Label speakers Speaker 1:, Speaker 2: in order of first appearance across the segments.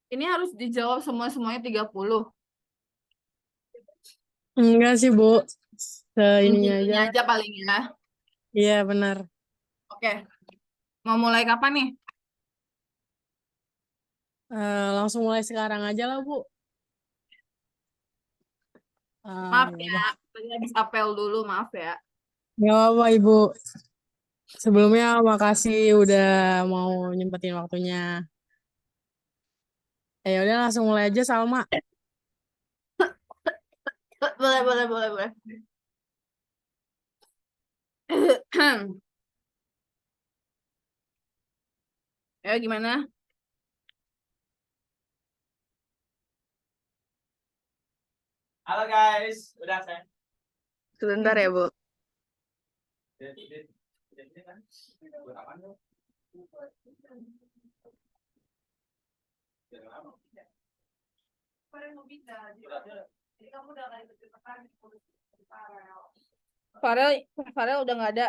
Speaker 1: Ini harus dijawab semuanya 30.
Speaker 2: Enggak sih, Bu. Seininya aja.
Speaker 1: Intinya aja paling ya.
Speaker 2: Iya, benar.
Speaker 1: Oke. Mau mulai kapan nih?
Speaker 2: Langsung mulai sekarang aja lah, Bu.
Speaker 1: Maaf
Speaker 2: Ya
Speaker 1: ya,
Speaker 2: udah.
Speaker 1: tadi habis apel dulu, maaf ya.
Speaker 2: Nggak apa-apa, Ibu. Sebelumnya makasih udah mau nyempetin waktunya. Ya udah langsung mulai aja, Salma.
Speaker 1: Boleh, boleh, boleh, boleh. Ya, gimana?
Speaker 3: Halo guys, udah saya.
Speaker 1: Sebentar ya, Bu. Farel, Farel udah nggak ada.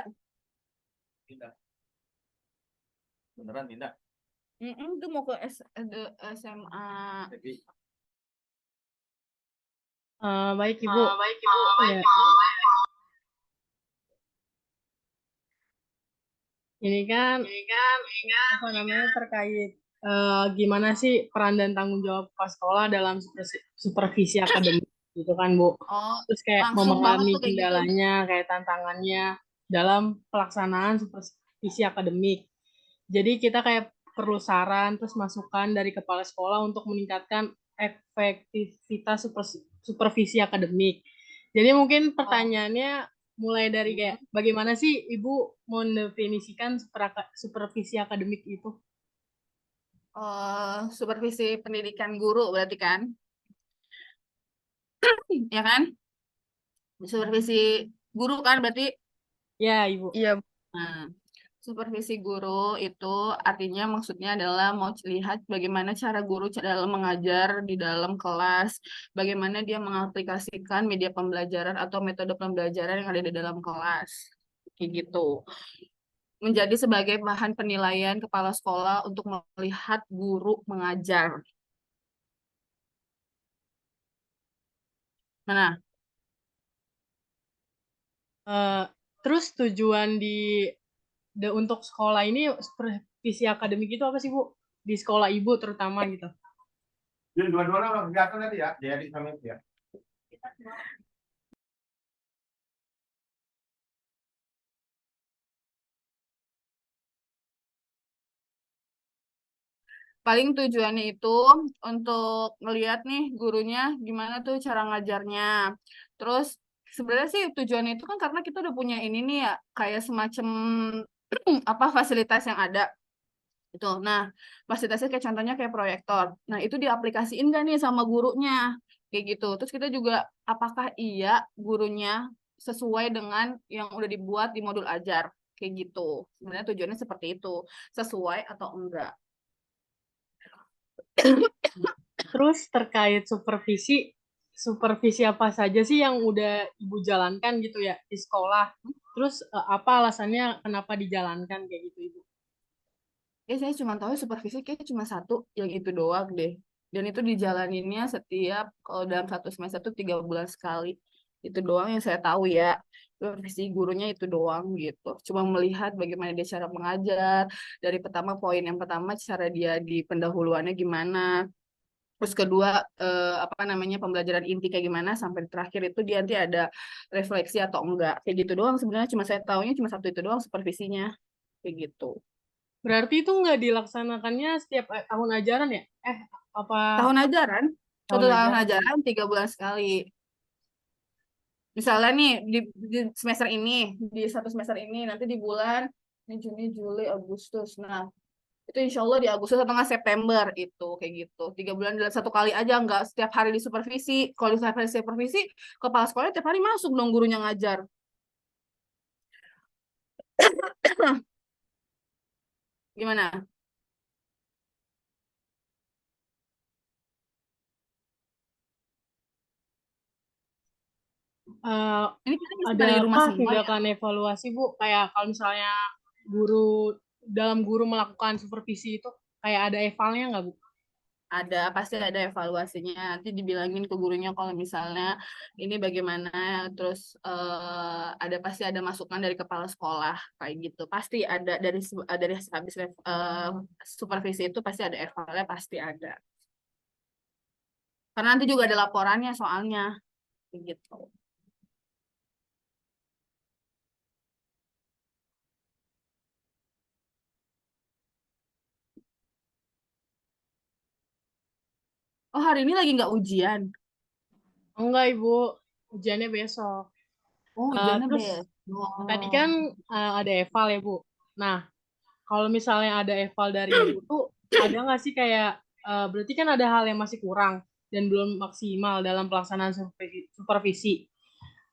Speaker 3: Tindak. Beneran tindak.
Speaker 1: Itu mau ke SMA.
Speaker 2: Baik, Ibu.
Speaker 1: Baik, Ibu.
Speaker 2: Ya, ini kan apa namanya terkait gimana sih peran dan tanggung jawab kepala sekolah dalam supervisi akademik gitu kan, Bu.
Speaker 1: Oh,
Speaker 2: Terus kayak
Speaker 1: langsung banget
Speaker 2: memahami
Speaker 1: tuh kayak gitu.
Speaker 2: kendalanya, kayak tantangannya dalam pelaksanaan supervisi akademik. Jadi kita kayak perlu saran terus masukan dari kepala sekolah untuk meningkatkan efektivitas supervisi akademik. Jadi mungkin pertanyaannya mulai dari kayak bagaimana sih Ibu mendefinisikan supervisi akademik itu?
Speaker 1: Supervisi pendidikan guru berarti kan? Ya kan? Supervisi guru kan berarti.
Speaker 2: Ya, Ibu.
Speaker 1: Iya. Nah, supervisi guru itu artinya maksudnya adalah mau lihat bagaimana cara guru dalam mengajar di dalam kelas, bagaimana dia mengaplikasikan media pembelajaran atau metode pembelajaran yang ada di dalam kelas. Kayak gitu. Menjadi sebagai bahan penilaian kepala sekolah untuk melihat guru mengajar. Mana?
Speaker 2: Eh, terus tujuan untuk sekolah ini supervisi akademik itu apa sih, Bu? Di sekolah Ibu terutama gitu.
Speaker 3: Jadi dua-dua jatuh nanti ya, jadi sama ya.
Speaker 1: Paling tujuannya itu untuk ngeliat nih gurunya gimana tuh cara ngajarnya. Terus sebenarnya sih tujuannya itu kan karena kita udah punya ini nih ya kayak semacam apa fasilitas yang ada itu. Nah, fasilitasnya kayak contohnya kayak proyektor. Nah, itu diaplikasiin gak nih sama gurunya kayak gitu. Terus kita juga apakah iya gurunya sesuai dengan yang udah dibuat di modul ajar kayak gitu. Sebenarnya tujuannya seperti itu, sesuai atau enggak.
Speaker 2: Terus terkait supervisi apa saja sih yang udah Ibu jalankan gitu ya di sekolah? Terus apa alasannya kenapa dijalankan kayak gitu, Ibu?
Speaker 1: Ya saya cuma tahu supervisi kayak cuma satu yang itu doang deh. Dan itu dijalaninnya setiap kalau dalam satu semester tuh 3 bulan sekali. Itu doang yang saya tahu ya. Supervisi gurunya itu doang gitu. Cuma melihat bagaimana dia cara mengajar. Dari pertama poin yang pertama cara dia di pendahuluannya gimana. Terus kedua apa namanya pembelajaran inti kayak gimana sampai terakhir itu dia nanti ada refleksi atau enggak. Kayak gitu doang sebenarnya cuma saya tahunya cuma satu itu doang supervisinya. Kayak gitu.
Speaker 2: Berarti itu nggak dilaksanakannya setiap tahun ajaran ya? Apa
Speaker 1: Tahun ajaran, satu
Speaker 2: tahun
Speaker 1: tahun
Speaker 2: ajaran?
Speaker 1: ajaran 3 bulan sekali. Misalnya nih di semester ini, di satu semester ini, nanti di bulan ini Juni, Juli, Agustus. Nah, itu insya Allah di Agustus atau nggak September itu kayak gitu. 3 bulan dalam satu kali aja, nggak setiap hari di supervisi. Kalau di setiap hari supervisi, kepala sekolah tiap hari masuk dong gurunya ngajar. Gimana?
Speaker 2: Eh,
Speaker 1: Ini kita masih
Speaker 2: ada
Speaker 1: pada di
Speaker 2: apa
Speaker 1: rumah semua ya.
Speaker 2: tindakan evaluasi, Bu? Kayak kalau misalnya guru guru melakukan supervisi itu kayak ada evalnya nggak, Bu?
Speaker 1: pasti ada evaluasinya. Nanti dibilangin ke gurunya kalau misalnya ini bagaimana, terus pasti ada masukan dari kepala sekolah kayak gitu. Pasti ada dari habis supervisi itu pasti ada evaluasinya, pasti ada. Karena nanti juga ada laporannya soalnya kayak gitu. Oh, hari ini lagi nggak ujian?
Speaker 2: Enggak, Ibu. Ujiannya besok.
Speaker 1: Oh, ujiannya
Speaker 2: Terus tadi
Speaker 1: besok.
Speaker 2: kan ada eval ya, Bu. Nah, kalau misalnya ada eval dari Ibu tuh ada nggak sih kayak berarti kan ada hal yang masih kurang dan belum maksimal dalam pelaksanaan supervisi.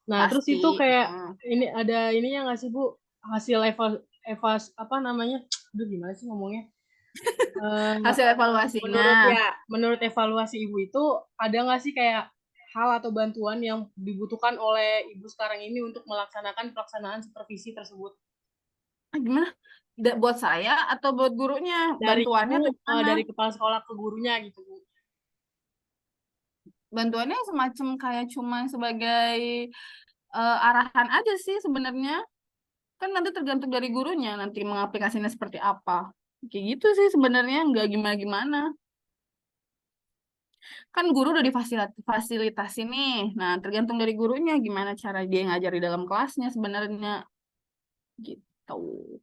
Speaker 2: Nah, terus itu
Speaker 1: Pasti.
Speaker 2: kayak ini ada ininya nggak sih, Bu? Hasil eval apa namanya? Aduh, gimana sih ngomongnya? Eh,
Speaker 1: Hasil evaluasinya.
Speaker 2: menurut evaluasi Ibu itu ada nggak sih kayak hal atau bantuan yang dibutuhkan oleh Ibu sekarang ini untuk melaksanakan pelaksanaan supervisi tersebut?
Speaker 1: Gimana? Buat saya atau buat gurunya?
Speaker 2: Dari
Speaker 1: Bantuannya
Speaker 2: Ibu,
Speaker 1: atau gimana?
Speaker 2: dari kepala sekolah ke gurunya gitu, Bu.
Speaker 1: Bantuannya semacam kayak cuman sebagai arahan aja sih sebenarnya. Kan nanti tergantung dari gurunya nanti mengaplikasinya seperti apa. Kayak gitu sih sebenarnya, nggak gimana-gimana. Kan guru udah difasilitasi nih. Nah, tergantung dari gurunya gimana cara dia ngajar di dalam kelasnya sebenarnya gitu.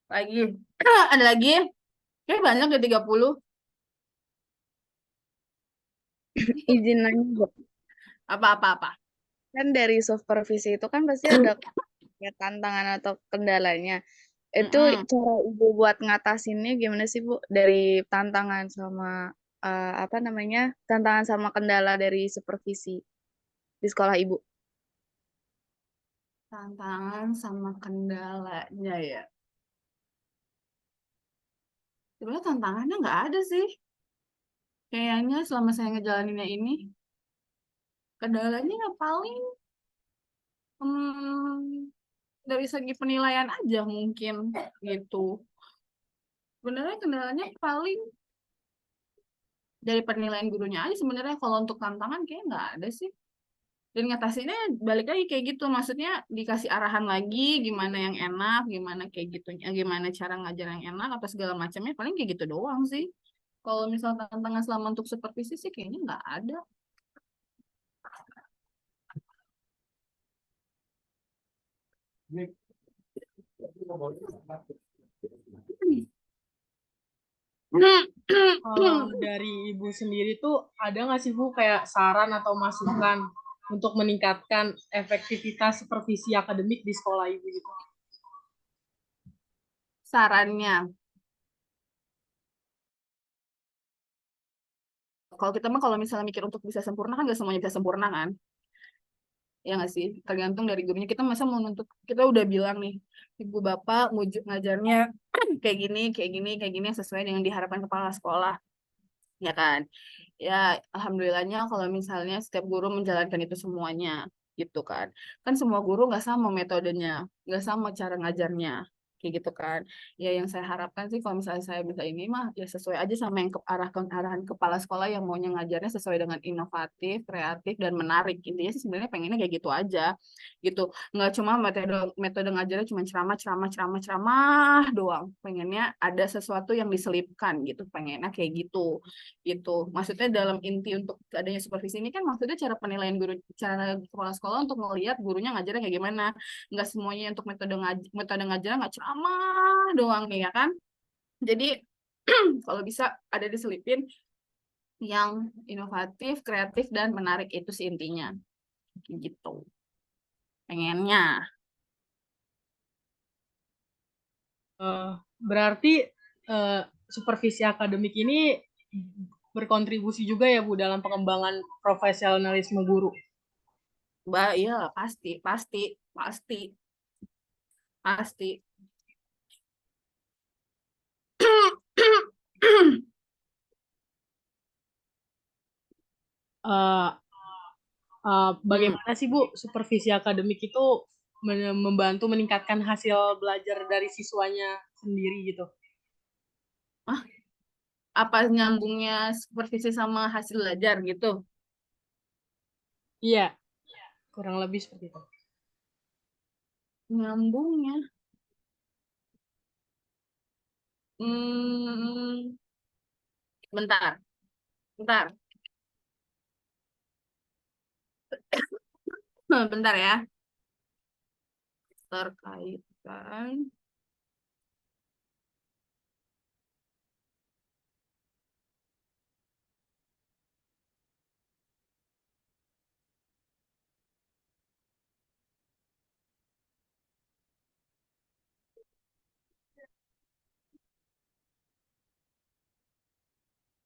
Speaker 1: Lagi ada lagi? Kayak banyak ya 30.
Speaker 4: Izin nanya, Bu.
Speaker 1: Apa-apa-apa.
Speaker 4: Kan dari supervisi itu kan pasti ada ya, tantangan atau kendalanya. Itu
Speaker 1: Mm-mm.
Speaker 4: cara Ibu buat ngatasinnya gimana sih, Bu? Dari tantangan sama apa namanya? Tantangan sama kendala dari supervisi di sekolah Ibu.
Speaker 1: Tantangan sama kendalanya ya. Sebenarnya tantangannya nggak ada sih. Kayaknya selama saya ngejalaninnya ini, kendalanya ya paling dari segi penilaian aja mungkin gitu. Sebenarnya kendalanya paling dari penilaian gurunya aja sebenarnya. Kalau untuk tantangan kayak nggak ada sih. Dan ngatasinnya balik lagi kayak gitu. Maksudnya dikasih arahan lagi gimana yang enak, gimana kayak gitu, gimana cara ngajar yang enak atau segala macamnya. Paling kayak gitu doang sih. Kalau misal tantangan selama untuk supervisi sih kayaknya nggak ada.
Speaker 2: Kalau dari Ibu sendiri tuh ada nggak sih, Bu, kayak saran atau masukan untuk meningkatkan efektivitas supervisi akademik di sekolah Ibu gitu?
Speaker 1: Sarannya, kalau kita mah kalau misalnya mikir untuk bisa sempurna kan gak semuanya bisa sempurna kan. Ya nggak sih? Tergantung dari gurunya. Kita masa mau nuntut, kita udah bilang nih, ibu bapak ngajarnya kayak gini, kayak gini, kayak gini sesuai dengan diharapkan kepala sekolah. Ya kan? Ya, alhamdulillahnya kalau misalnya setiap guru menjalankan itu semuanya, gitu kan. Kan semua guru nggak sama metodenya, nggak sama cara ngajarnya, kayak gitu kan. Ya, yang saya harapkan sih kalau misalnya saya bisa ini mah, ya sesuai aja sama yang arahan kepala sekolah yang maunya ngajarnya sesuai dengan inovatif, kreatif, dan menarik. Intinya sih sebenarnya pengennya kayak gitu aja, gitu. Nggak cuma metode metode ngajarnya cuma ceramah, ceramah, ceramah, ceramah doang. Pengennya ada sesuatu yang diselipkan gitu, pengennya kayak gitu. Maksudnya dalam inti untuk adanya supervisi ini kan maksudnya cara penilaian guru, cara kepala sekolah untuk melihat gurunya ngajarnya kayak gimana. Nggak semuanya untuk metode ngajar nggak ceramah doang nih ya kan. Jadi kalau bisa ada diselipin yang inovatif, kreatif, dan menarik itu sih intinya. Gitu. Pengennya.
Speaker 2: Berarti eh, supervisi akademik ini berkontribusi juga ya, Bu, dalam pengembangan profesionalisme guru.
Speaker 1: Iya, pasti, pasti, pasti, pasti.
Speaker 2: Eh,
Speaker 1: Hmm.
Speaker 2: bagaimana sih, Bu, supervisi akademik itu membantu meningkatkan hasil belajar dari siswanya sendiri gitu.
Speaker 1: Ah, apa nyambungnya supervisi sama hasil belajar gitu?
Speaker 2: Iya, kurang lebih seperti itu.
Speaker 1: Nyambungnya. Hmm, bentar, bentar, bentar ya. Terkaitkan.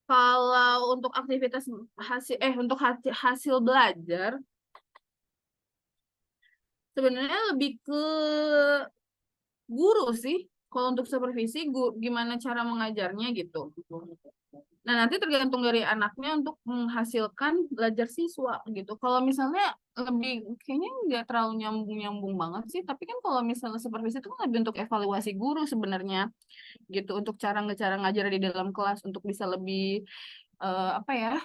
Speaker 1: Kalau untuk aktivitas hasil belajar, sebenarnya lebih ke guru sih. Kalau untuk supervisi, gimana cara mengajarnya gitu. Nah, nanti tergantung dari anaknya untuk menghasilkan belajar siswa gitu. Kalau misalnya lebih, kayaknya nggak terlalu nyambung-nyambung banget sih. Tapi kan kalau misalnya supervisi itu kan lebih untuk evaluasi guru sebenarnya gitu. Untuk cara ngajar di dalam kelas untuk bisa lebih apa ya,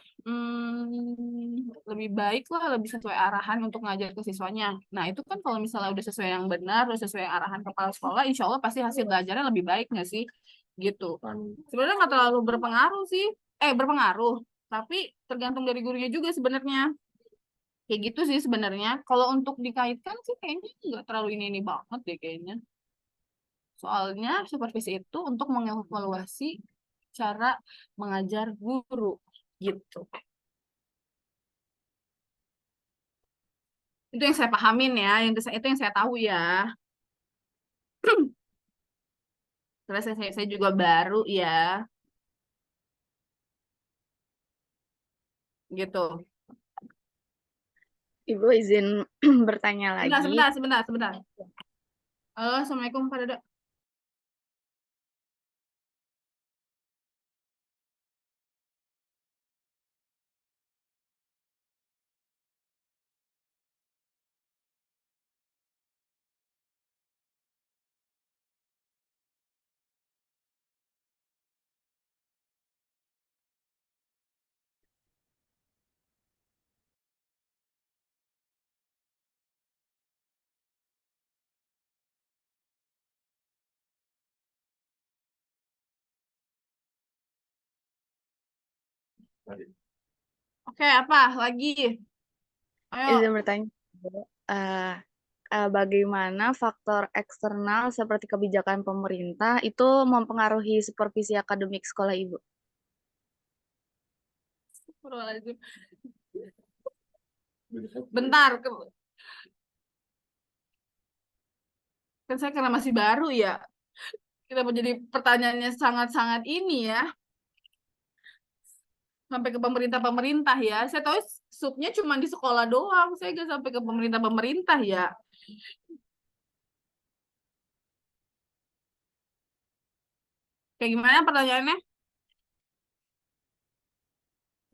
Speaker 1: lebih baik lah, lebih sesuai arahan untuk ngajar ke siswanya. Nah, itu kan kalau misalnya udah sesuai yang benar, udah sesuai arahan kepala sekolah, insya Allah pasti hasil belajarnya lebih baik nggak sih? Gitu. Sebenarnya nggak terlalu berpengaruh sih. Berpengaruh. Tapi tergantung dari gurunya juga sebenarnya. Kayak gitu sih sebenarnya. Kalau untuk dikaitkan sih kayaknya nggak terlalu ini banget deh kayaknya. Soalnya supervisi itu untuk mengevaluasi cara mengajar guru gitu. Itu yang saya pahamin ya, itu yang saya tahu ya. Terus saya juga baru ya, gitu.
Speaker 4: Ibu izin bertanya
Speaker 1: Sebentar,
Speaker 4: lagi.
Speaker 1: sebentar, sebentar, sebentar. Halo, Assalamualaikum Pak Dada. Oke, apa lagi? Ayo.
Speaker 4: Izin bertanya, Bu. Eh, bagaimana faktor eksternal seperti kebijakan pemerintah itu mempengaruhi supervisi akademik sekolah Ibu?
Speaker 1: Astagfirullahaladzim. Bentar, kan saya karena masih baru ya. Kita mau jadi pertanyaannya sangat-sangat ini ya. Sampai ke pemerintah-pemerintah ya. Saya tahu subnya cuma di sekolah doang. Saya nggak sampai ke pemerintah-pemerintah ya. Kayak gimana pertanyaannya?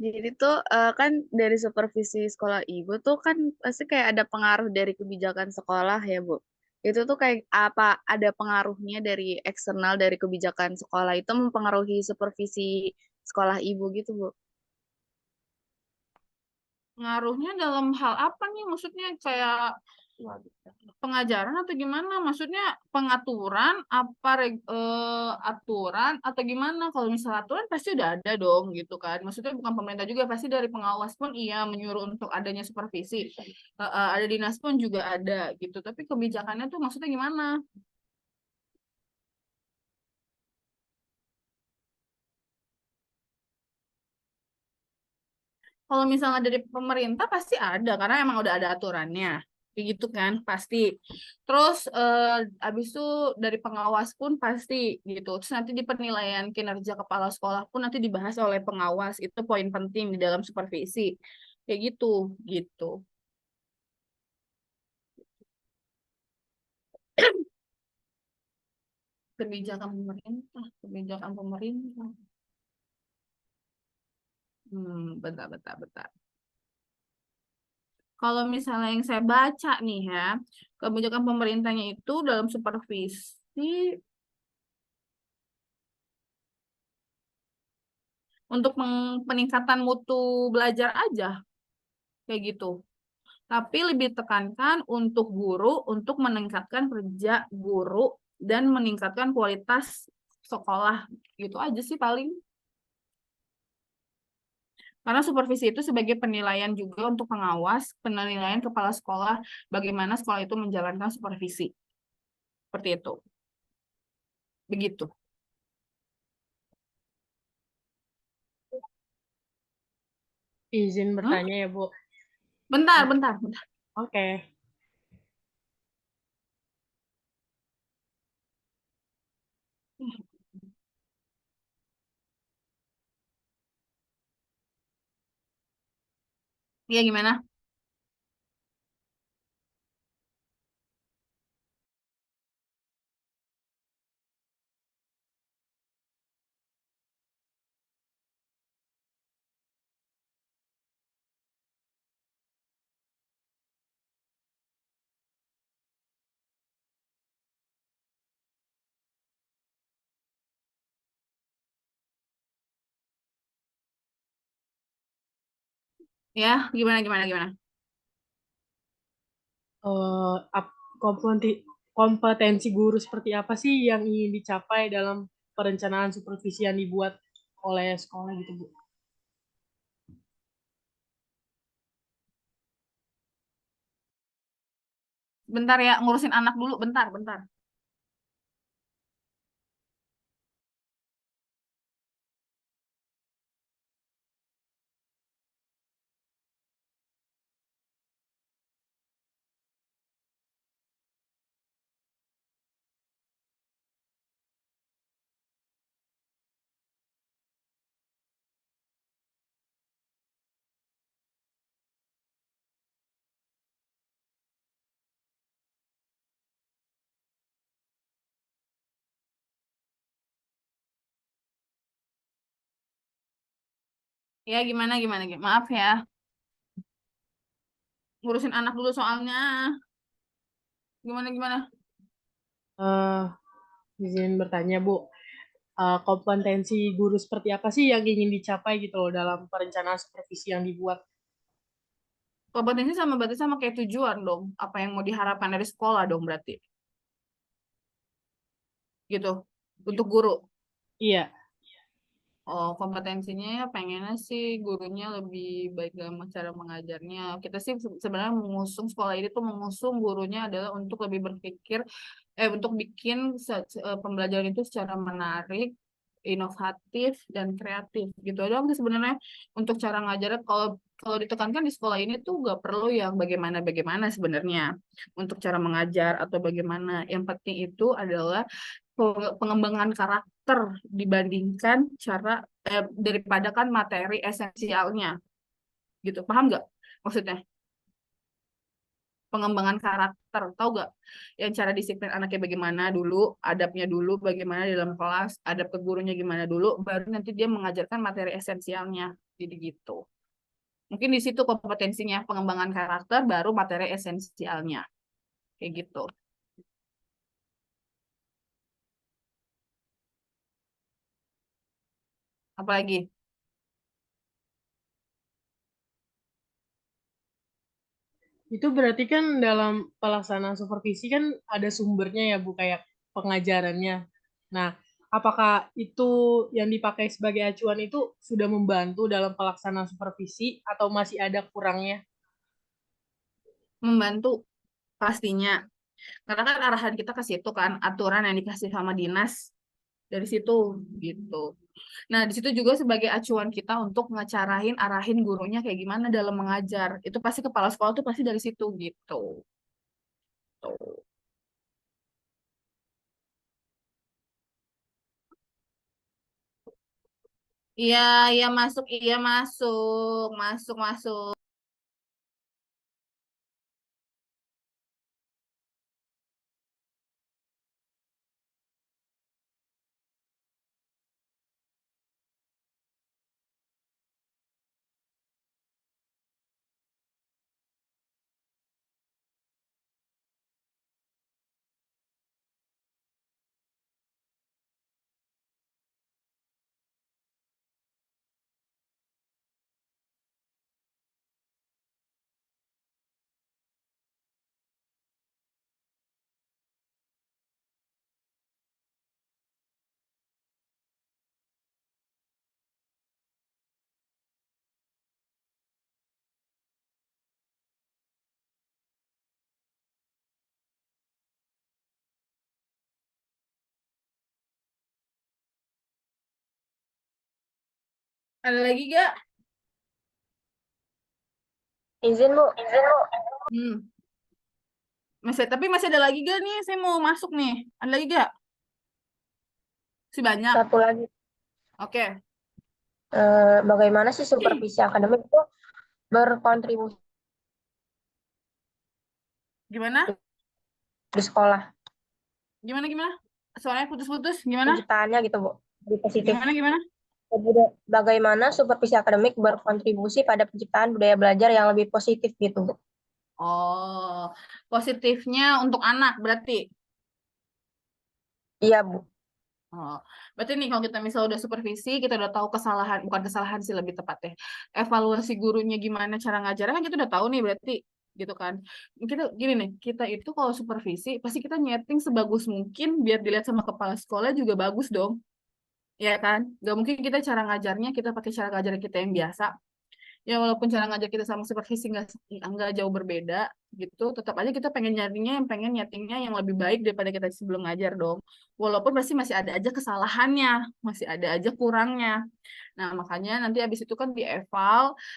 Speaker 4: Jadi tuh kan dari supervisi sekolah Ibu tuh kan pasti kayak ada pengaruh dari kebijakan sekolah ya Bu. Itu tuh kayak apa ada pengaruhnya dari eksternal dari kebijakan sekolah itu mempengaruhi supervisi sekolah Ibu gitu Bu.
Speaker 1: Ngaruhnya dalam hal apa nih? Maksudnya kayak pengajaran atau gimana? Maksudnya pengaturan apa aturan atau gimana? Kalau misalnya aturan pasti udah ada dong gitu kan. Maksudnya bukan pemerintah juga pasti dari pengawas pun iya menyuruh untuk adanya supervisi. Ada dinas pun juga ada gitu. Tapi kebijakannya tuh maksudnya gimana? Kalau misalnya dari pemerintah pasti ada karena emang udah ada aturannya. Kayak gitu kan, pasti. Terus abis itu dari pengawas pun pasti gitu. Terus nanti di penilaian kinerja kepala sekolah pun nanti dibahas oleh pengawas. Itu poin penting di dalam supervisi. Kayak gitu, gitu. Kebijakan pemerintah. Bentar, bentar, bentar. Kalau misalnya yang saya baca nih ya, kebijakan pemerintahnya itu dalam supervisi untuk peningkatan mutu belajar aja kayak gitu. Tapi lebih tekankan untuk guru untuk meningkatkan kerja guru dan meningkatkan kualitas sekolah gitu aja sih paling. Karena supervisi itu sebagai penilaian juga untuk pengawas, penilaian kepala sekolah bagaimana sekolah itu menjalankan supervisi. Seperti itu. Begitu.
Speaker 2: Izin
Speaker 1: Hmm?
Speaker 2: bertanya ya, Bu.
Speaker 1: Bentar, bentar, bentar.
Speaker 2: Oke.
Speaker 1: Iya gimana? Ya, gimana, gimana, gimana?
Speaker 2: Eh, kompetensi guru seperti apa sih yang ingin dicapai dalam perencanaan supervisi yang dibuat oleh sekolah gitu, Bu?
Speaker 1: Bentar ya, ngurusin anak dulu. Bentar, bentar. Ya, gimana, gimana, gimana. Maaf ya. Ngurusin anak dulu soalnya. Gimana, gimana?
Speaker 2: Eh, izin bertanya, Bu. Kompetensi guru seperti apa sih yang ingin dicapai gitu loh dalam perencanaan supervisi yang dibuat?
Speaker 1: Kompetensi sama berarti sama kayak tujuan dong. Apa yang mau diharapkan dari sekolah dong berarti. Gitu. Untuk guru.
Speaker 2: Iya.
Speaker 1: Oh, kompetensinya ya pengennya sih gurunya lebih baik dalam cara mengajarnya. Kita sih sebenarnya mengusung sekolah ini tuh mengusung gurunya adalah untuk lebih berpikir, untuk bikin pembelajaran itu secara menarik, inovatif dan kreatif gitu doang sih sebenarnya untuk cara ngajarnya. Kalau kalau ditekankan di sekolah ini tuh gak perlu yang bagaimana-bagaimana sebenarnya untuk cara mengajar atau bagaimana. Yang penting itu adalah pengembangan karakter dibandingkan cara daripada kan materi esensialnya gitu. Paham nggak maksudnya? Pengembangan karakter, tahu nggak? Yang cara disiplin anaknya bagaimana dulu, adabnya dulu bagaimana di dalam kelas, adab ke gurunya gimana dulu, baru nanti dia mengajarkan materi esensialnya. Jadi gitu. Mungkin di situ kompetensinya pengembangan karakter baru materi esensialnya. Kayak gitu. Apalagi?
Speaker 2: Itu berarti kan dalam pelaksanaan supervisi kan ada sumbernya ya, Bu, kayak pengajarannya. Nah, apakah itu yang dipakai sebagai acuan itu sudah membantu dalam pelaksanaan supervisi atau masih ada kurangnya?
Speaker 1: Membantu pastinya. Karena kan arahan kita ke situ kan, aturan yang dikasih sama dinas dari situ gitu. Nah, di situ juga sebagai acuan kita untuk ngecarain, arahin gurunya kayak gimana dalam mengajar. Itu pasti kepala sekolah tuh pasti dari situ gitu. Tuh. Iya, iya masuk, masuk, masuk. Ada lagi gak?
Speaker 5: Izin, Bu.
Speaker 1: Hmm. Tapi masih ada lagi gak nih? Saya mau masuk nih. Ada lagi gak? Masih banyak.
Speaker 5: Satu lagi.
Speaker 1: Oke.
Speaker 5: Bagaimana sih supervisi akademik itu berkontribusi
Speaker 1: Gimana?
Speaker 5: di sekolah?
Speaker 1: Gimana? Suaranya putus-putus. Gimana?
Speaker 5: Penciptaannya gitu, Bu. Lebih positif.
Speaker 1: Gimana?
Speaker 5: Bagaimana supervisi akademik berkontribusi pada penciptaan budaya belajar yang lebih positif gitu, Bu?
Speaker 1: Oh, positifnya untuk anak berarti.
Speaker 5: Iya, Bu.
Speaker 1: Oh, berarti nih kalau kita misal udah supervisi, kita udah tahu kesalahan, bukan kesalahan sih lebih tepatnya. Evaluasi gurunya gimana cara ngajarnya kan kita udah tahu nih berarti gitu kan. Kita gini nih, kita itu kalau supervisi pasti kita nyeting sebagus mungkin biar dilihat sama kepala sekolah juga bagus dong. Ya kan? Gak mungkin kita cara ngajarnya kita pakai cara ngajar kita yang biasa. Ya walaupun cara ngajar kita sama supervisi nggak jauh berbeda gitu, tetap aja kita pengen nyarinya pengen nyetingnya yang lebih baik daripada kita sebelum ngajar dong. Walaupun pasti masih ada aja kesalahannya, masih ada aja kurangnya. Nah, makanya nanti habis itu kan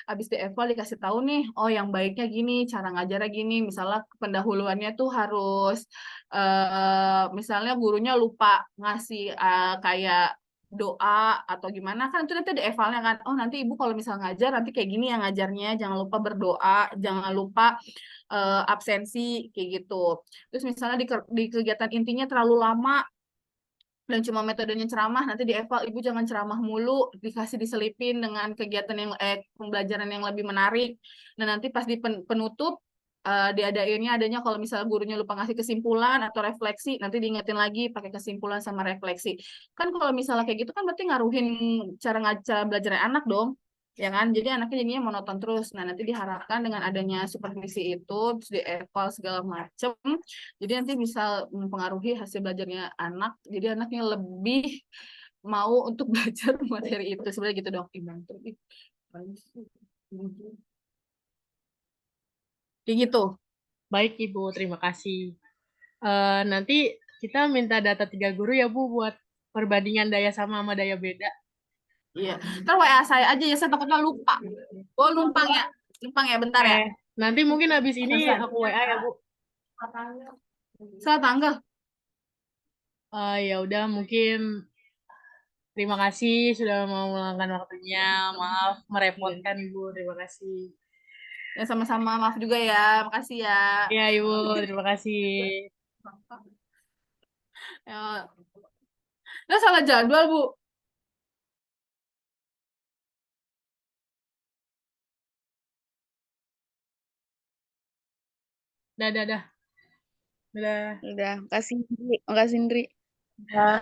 Speaker 1: habis dieval dikasih tahu nih, oh yang baiknya gini, cara ngajarnya gini, misalnya pendahuluannya tuh harus misalnya gurunya lupa ngasih kayak doa atau gimana kan itu nanti ada evalnya kan, oh nanti ibu kalau misal ngajar nanti kayak gini ya ngajarnya, jangan lupa berdoa, jangan lupa absensi kayak gitu. Terus misalnya di kegiatan intinya terlalu lama dan cuma metodenya ceramah, nanti di eval ibu jangan ceramah mulu, dikasih diselipin dengan kegiatan yang pembelajaran yang lebih menarik. Dan nanti pas di penutup adanya kalau misalnya gurunya lupa ngasih kesimpulan atau refleksi, nanti diingetin lagi pakai kesimpulan sama refleksi. Kan kalau misalnya kayak gitu kan berarti ngaruhin cara belajar anak dong. Ya kan, jadi anaknya jadinya monoton terus. Nah, nanti diharapkan dengan adanya supervisi itu, terus di eval segala macem, jadi nanti bisa mempengaruhi hasil belajarnya anak. Jadi anaknya lebih mau untuk belajar materi itu. Sebenarnya gitu dong, Iman. Kayak gitu.
Speaker 2: Baik, Ibu. Terima kasih. Nanti kita minta data 3 guru ya, Bu, buat perbandingan daya sama daya beda.
Speaker 1: Iya. Ntar WA saya aja ya, saya takutnya lupa. Oh, numpang ya. Numpang ya, bentar ya.
Speaker 2: Nanti mungkin habis ini
Speaker 1: Selesai.
Speaker 2: aku WA ya, Bu.
Speaker 1: Salah tanggal.
Speaker 2: Ya udah, mungkin terima kasih sudah mau meluangkan waktunya. Maaf merepotkan, Ibu. Terima kasih.
Speaker 1: Ya, sama-sama. Maaf juga ya. Makasih ya.
Speaker 2: Ya, Ibu. Terima kasih.
Speaker 1: Ya. Nah, salah jadwal, Bu.
Speaker 2: Dah.
Speaker 4: Udah, makasih Indri. Makasih Indri.
Speaker 5: Ya.